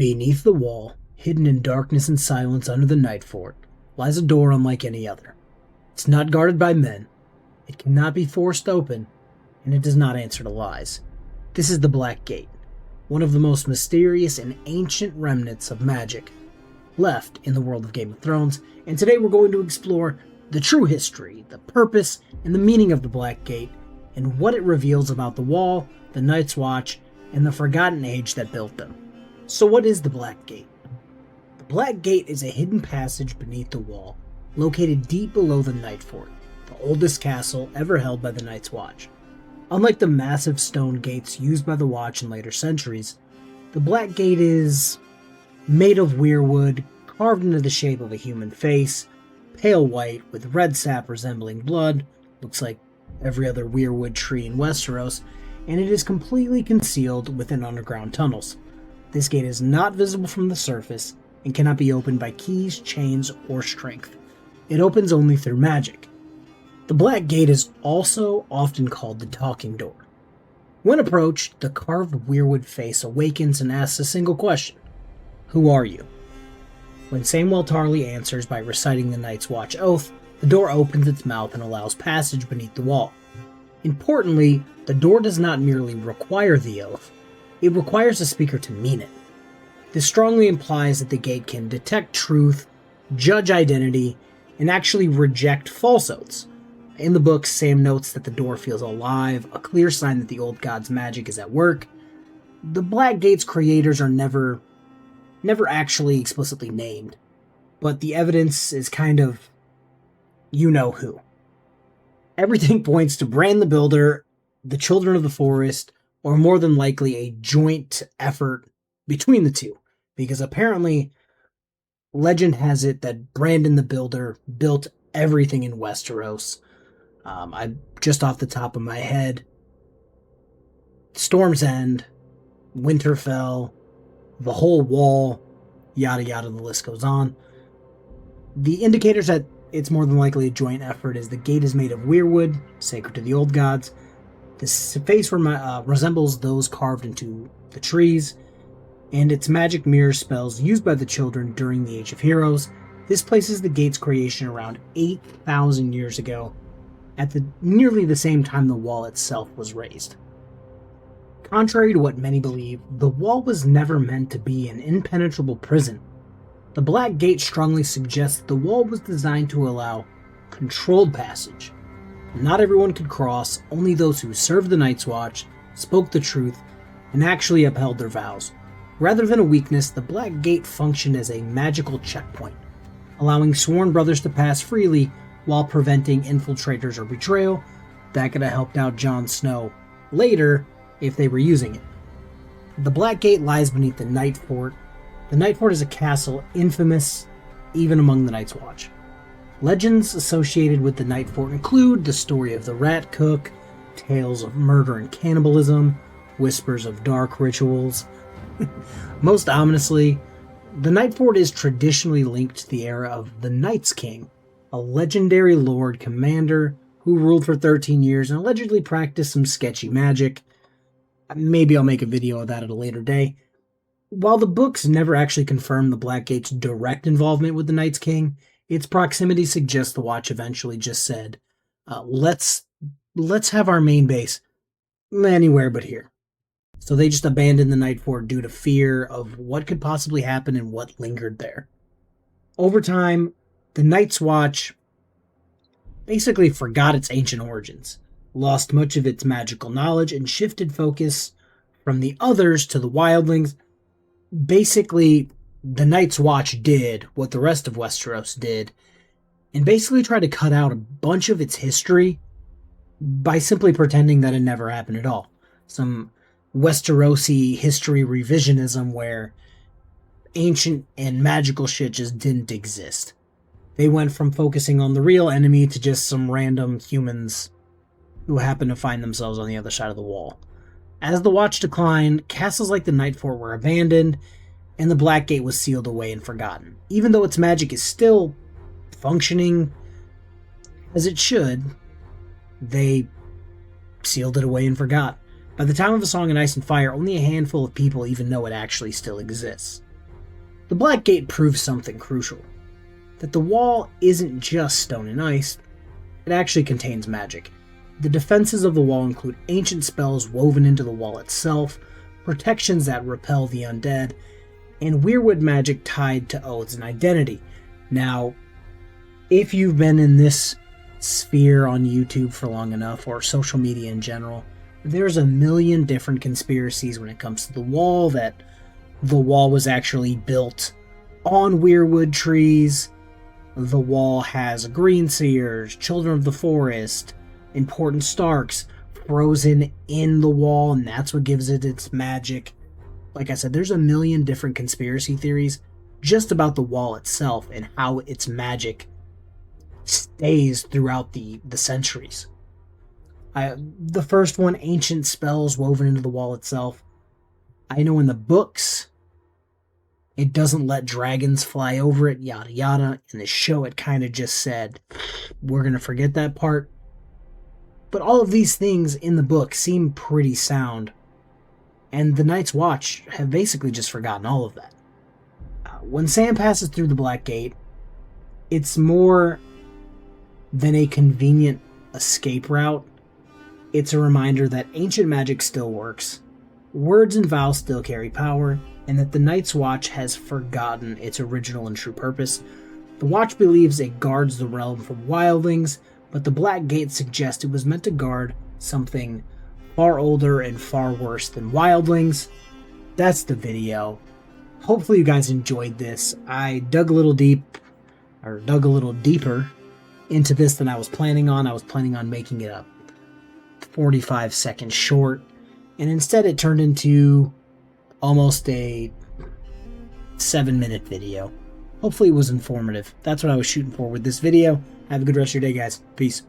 Beneath the wall, hidden in darkness and silence under the Nightfort, lies a door unlike any other. It's not guarded by men, it cannot be forced open, and it does not answer to lies. This is the Black Gate, one of the most mysterious and ancient remnants of magic left in the world of Game of Thrones, and today we're going to explore the true history, the purpose, and the meaning of the Black Gate, and what it reveals about the Wall, the Night's Watch, and the Forgotten Age that built them. So what is the Black Gate? The Black Gate is a hidden passage beneath the wall, located deep below the Nightfort, the oldest castle ever held by the Night's Watch. Unlike the massive stone gates used by the Watch in later centuries, the Black Gate is made of weirwood, carved into the shape of a human face, pale white with red sap resembling blood, looks like every other weirwood tree in Westeros, and it is completely concealed within underground tunnels. This gate is not visible from the surface and cannot be opened by keys, chains, or strength. It opens only through magic. The Black Gate is also often called the Talking Door. When approached, the carved weirwood face awakens and asks a single question: who are you? When Samwell Tarly answers by reciting the Night's Watch oath, the door opens its mouth and allows passage beneath the wall. Importantly, the door does not merely require the oath, it requires the speaker to mean it. This strongly implies that the gate can detect truth, judge identity, and actually reject false oaths. In the book, Sam notes that the door feels alive, a clear sign that the old god's magic is at work. The Black Gate's creators are never actually explicitly named, but the evidence is kind of you know who. Everything points to Bran the Builder, the Children of the Forest, or more than likely a joint effort between the two, because apparently legend has it that Brandon the Builder built everything in Westeros. I just off the top of my head, Storm's End, Winterfell, the whole wall, yada yada, the list goes on. The indicators that it's more than likely a joint effort is the gate is made of weirwood, sacred to the old gods. This face resembles those carved into the trees, and its magic mirrors spells used by the children during the Age of Heroes. This places the gate's creation around 8,000 years ago, at nearly the same time the wall itself was raised. Contrary to what many believe, the wall was never meant to be an impenetrable prison. The Black Gate strongly suggests the wall was designed to allow controlled passage. Not everyone could cross, only those who served the Night's Watch, spoke the truth, and actually upheld their vows. Rather than a weakness, the Black Gate functioned as a magical checkpoint, allowing sworn brothers to pass freely while preventing infiltrators or betrayal. That could have helped out Jon Snow later if they were using it. The Black Gate lies beneath the Nightfort. The Nightfort is a castle infamous even among the Night's Watch. Legends associated with the Nightfort include the story of the Rat Cook, tales of murder and cannibalism, whispers of dark rituals. Most ominously, the Nightfort is traditionally linked to the era of the Night's King, a legendary lord commander who ruled for 13 years and allegedly practiced some sketchy magic. Maybe I'll make a video of that at a later day. While the books never actually confirm the Black Gate's direct involvement with the Night's King, its proximity suggests the Watch eventually just said, let's have our main base anywhere but here. So they just abandoned the Nightfort due to fear of what could possibly happen and what lingered there. Over time, the Night's Watch basically forgot its ancient origins, lost much of its magical knowledge, and shifted focus from the others to the wildlings. Basically, the Night's Watch did what the rest of Westeros did, and basically tried to cut out a bunch of its history by simply pretending that it never happened at all. Some Westerosi history revisionism where ancient and magical shit just didn't exist. They went from focusing on the real enemy to just some random humans who happen to find themselves on the other side of the wall. As the Watch declined, castles like the Nightfort were abandoned, and the Black Gate was sealed away and forgotten. Even though its magic is still functioning as it should, they sealed it away and forgot. By the time of A Song of Ice and Fire, only a handful of people even know it actually still exists. The Black Gate proves something crucial, that the wall isn't just stone and ice, it actually contains magic. The defenses of the wall include ancient spells woven into the wall itself, protections that repel the undead, and weirwood magic tied to oaths and identity. Now, if you've been in this sphere on YouTube for long enough, or social media in general, there's a million different conspiracies when it comes to the wall, that the wall was actually built on weirwood trees, the wall has green seers, children of the forest, important Starks frozen in the wall, and that's what gives it its magic. Like I said, there's a million different conspiracy theories just about the wall itself and how its magic stays throughout the centuries. The first one, ancient spells woven into the wall itself. I know in the books, it doesn't let dragons fly over it, yada yada. In the show, it kind of just said, we're going to forget that part. But all of these things in the book seem pretty sound, and the Night's Watch have basically just forgotten all of that. When Sam passes through the Black Gate, it's more than a convenient escape route. It's a reminder that ancient magic still works, words and vows still carry power, and that the Night's Watch has forgotten its original and true purpose. The Watch believes it guards the realm from wildlings, but the Black Gate suggests it was meant to guard something far older and far worse than wildlings. That's the video. Hopefully you guys enjoyed this. I dug a little deeper into this than I was planning on. I was planning on making it a 45-second short, and instead it turned into almost a 7-minute video. Hopefully it was informative. That's what I was shooting for with this video. Have a good rest of your day, guys. Peace.